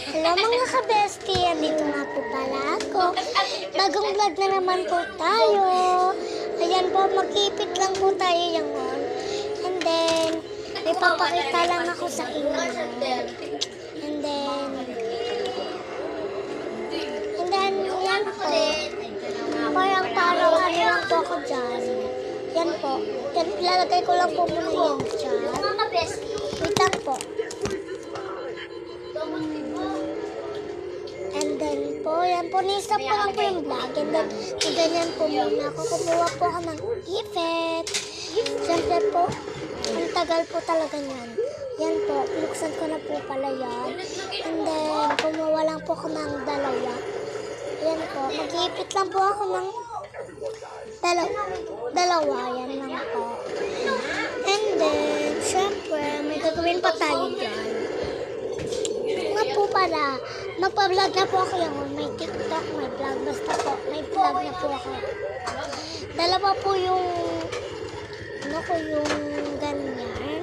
Hello mga ka-bestie, andito nga po pala ako. Bagong vlog na naman po tayo. Ayan po, mag-ipit lang po tayo yung on. And then, may papakita lang ako sa inyo. And then, yan po. Parang ano lang po ako dyan. Yan po. Yan, ilalagay ko lang po muna yan dyan. Wait lang po. And then po, yan po, nisa po lang po yung vlog. And then, ganyan po muna ako. Kumuha po ako ng ifet. Siyempre po, ang tagal po talaga yan. Yan po, pinuksan ko na po pala yan. And then, kumuha lang po ako ng dalawa. Yan po, mag-iipit lang po ako ng dalawa. Yan lang po. And then, siyempre, may gagawin pa tayo dyan. Nga po pala, magpa-vlog na po ako yung may TikTok, may vlog, basta po, may vlog na po ako. Dalawa po yung, yung ganyan,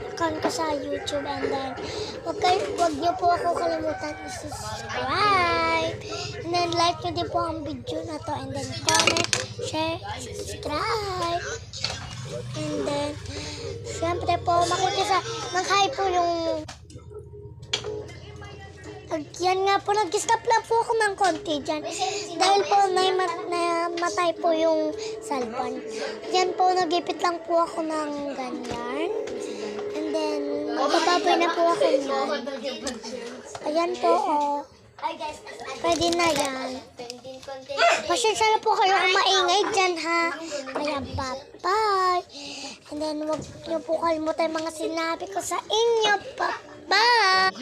account ko sa YouTube, and then, wag niyo po ako kalimutan i-subscribe, and then like nyo din po ang video na to, and then comment, share, subscribe, and then, syempre po, mag-hi po yung, yan nga po, nag-stop lang po ako ng konti dyan. Dahil po, namatay po yung cellphone. Yan po, nagipit lang po ako ng ganyan. And then, magbababoy na po ako yan. Ayan po, oh. Pwede na yan. Pasensya na po kayo kung maingay dyan, ha. Ayan, bye-bye. And then, huwag niyo po kalimutan mga sinabi ko sa inyo. Bye-bye.